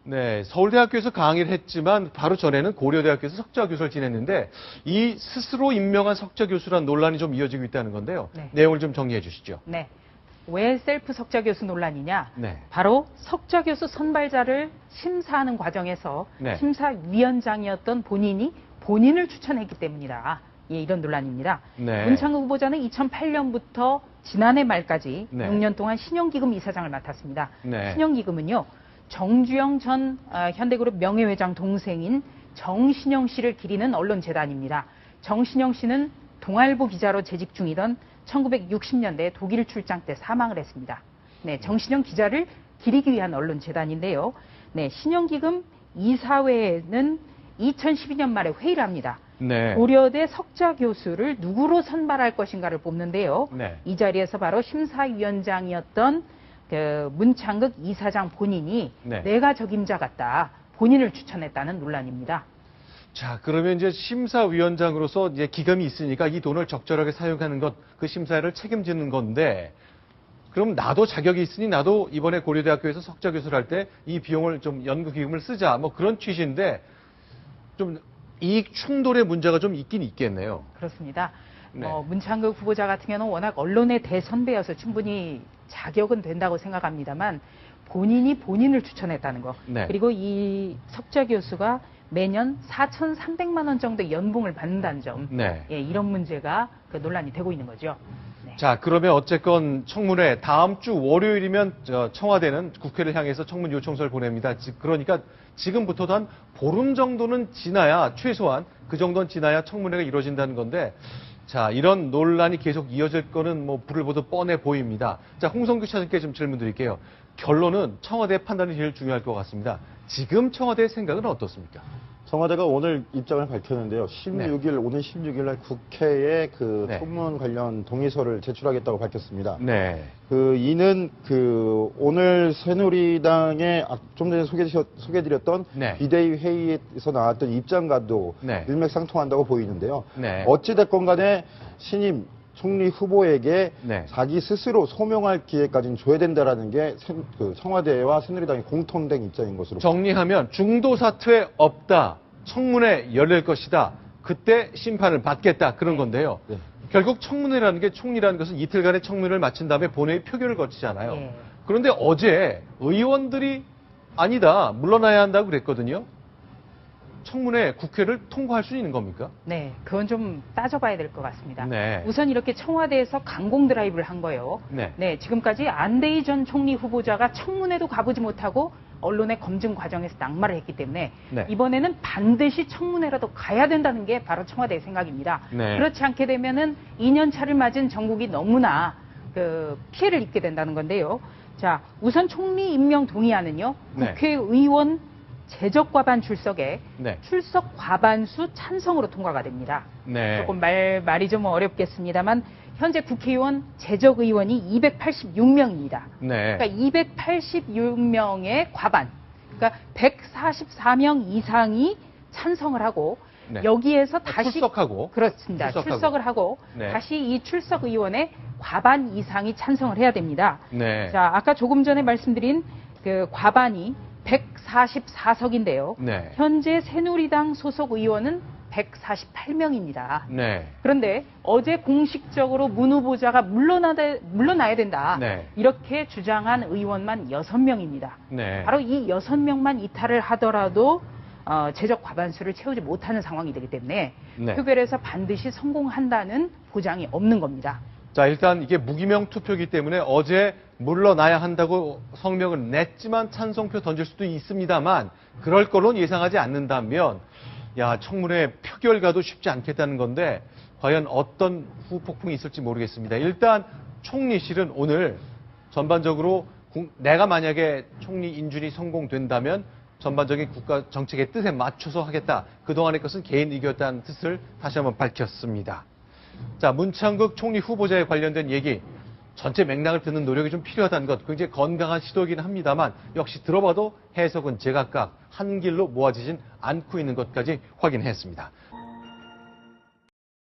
네, 서울대학교에서 강의를 했지만 바로 전에는 고려대학교에서 석좌 교수를 지냈는데 이 스스로 임명한 석좌 교수란 논란이 좀 이어지고 있다는 건데요. 네. 내용을 좀 정리해 주시죠. 네. 왜 셀프 석좌 교수 논란이냐? 네. 바로 석좌 교수 선발자를 심사하는 과정에서 네. 심사위원장이었던 본인이 본인을 추천했기 때문이다. 예, 이런 논란입니다. 네. 문창극 후보자는 2008년부터 지난해 말까지 네. 6년 동안 신영기금 이사장을 맡았습니다. 네. 신영기금은요, 정주영 전 현대그룹 명예회장 동생인 정신영 씨를 기리는 언론재단입니다. 정신영 씨는 동아일보 기자로 재직 중이던 1960년대 독일 출장 때 사망을 했습니다. 네, 정신영 기자를 기리기 위한 언론재단인데요. 네, 신영기금 이사회는 2012년 말에 회의를 합니다. 네. 고려대 석좌 교수를 누구로 선발할 것인가를 뽑는데요. 네. 이 자리에서 바로 심사위원장이었던 그 문창극 이사장 본인이 네. 내가 적임자 같다. 본인을 추천했다는 논란입니다. 자, 그러면 이제 심사위원장으로서 이제 기금이 있으니까 이 돈을 적절하게 사용하는 것, 그 심사를 책임지는 건데, 그럼 나도 자격이 있으니 나도 이번에 고려대학교에서 석좌 교수를 할 때 이 비용을 좀 연구기금을 쓰자, 뭐 그런 취지인데, 좀 이익 충돌의 문제가 좀 있긴 있겠네요. 그렇습니다. 네. 문창극 후보자 같은 경우는 워낙 언론의 대선배여서 충분히 자격은 된다고 생각합니다만 본인이 본인을 추천했다는 거. 네. 그리고 이 석좌 교수가 매년 4,300만 원 정도 연봉을 받는다는 점. 네. 예, 이런 문제가 그 논란이 되고 있는 거죠. 네. 자, 그러면 어쨌건 청문회 다음 주 월요일이면 청와대는 국회를 향해서 청문 요청서를 보냅니다. 그러니까 지금부터도 한 보름 정도는 지나야 최소한 그 정도는 지나야 청문회가 이루어진다는 건데 자, 이런 논란이 계속 이어질 거는 뭐 불을 보듯 뻔해 보입니다. 자, 홍성규 차장께 좀 질문 드릴게요. 결론은 청와대의 판단이 제일 중요할 것 같습니다. 지금 청와대의 생각은 어떻습니까? 청와대가 오늘 입장을 밝혔는데요. 16일, 오는 16일 날 국회에 그 네. 청문 관련 동의서를 제출하겠다고 밝혔습니다. 네. 이는 오늘 새누리당의 좀 전에 소개드렸던 네. 비대위 회의에서 나왔던 입장과도 네. 일맥상통한다고 보이는데요. 네. 어찌됐건 간에 신임 총리 후보에게 네. 자기 스스로 소명할 기회까지는 줘야 된다라는 게 청와대와 새누리당의 공통된 입장인 것으로 정리하면 중도 사퇴 없다. 청문회 열릴 것이다. 그때 심판을 받겠다. 그런 건데요. 네. 결국 청문회라는 게 총리라는 것은 이틀간의 청문회를 마친 다음에 본회의 표결을 거치잖아요. 예. 그런데 어제 의원들이 아니다. 물러나야 한다고 그랬거든요. 청문회 국회를 통과할 수 있는 겁니까? 네, 그건 좀 따져봐야 될 것 같습니다. 네. 우선 이렇게 청와대에서 강공 드라이브를 한 거예요. 네. 지금까지 안대희 전 총리 후보자가 청문회도 가보지 못하고 언론의 검증 과정에서 낙마를 했기 때문에 네. 이번에는 반드시 청문회라도 가야 된다는 게 바로 청와대의 생각입니다. 네. 그렇지 않게 되면은 2년 차를 맞은 전국이 너무나 그 피해를 입게 된다는 건데요. 자, 우선 총리 임명 동의안은요. 네. 국회의원 재적 과반 출석에 네. 출석 과반수 찬성으로 통과가 됩니다. 네. 조금 말이 좀 어렵겠습니다만 현재 국회의원 재적 의원이 286명입니다. 네. 그러니까 286명의 과반, 그러니까 144명 이상이 찬성을 하고 네. 여기에서 다시 출석하고. 그렇습니다. 출석을 하고 네. 다시 이 출석 의원의 과반 이상이 찬성을 해야 됩니다. 네. 자, 아까 조금 전에 말씀드린 그 과반이 144석인데요. 네. 현재 새누리당 소속 의원은 148명입니다. 네. 그런데 어제 공식적으로 문 후보자가 물러나야 된다. 네. 이렇게 주장한 의원만 6명입니다. 네. 바로 이 6명만 이탈을 하더라도 재적 과반수를 채우지 못하는 상황이 되기 때문에 네. 표결에서 반드시 성공한다는 보장이 없는 겁니다. 자, 일단 이게 무기명 투표이기 때문에 어제 물러나야 한다고 성명을 냈지만 찬성표 던질 수도 있습니다만 그럴 거로는 예상하지 않는다면 청문회 표결가도 쉽지 않겠다는 건데 과연 어떤 후폭풍이 있을지 모르겠습니다. 일단 총리실은 오늘 전반적으로 내가 만약에 총리 인준이 성공된다면 전반적인 국가 정책의 뜻에 맞춰서 하겠다. 그동안의 것은 개인 의견이었다는 뜻을 다시 한번 밝혔습니다. 자, 문창극 총리 후보자에 관련된 얘기 전체 맥락을 듣는 노력이 좀 필요하다는 것 굉장히 건강한 시도이긴 합니다만 역시 들어봐도 해석은 제각각 한 길로 모아지진 않고 있는 것까지 확인했습니다.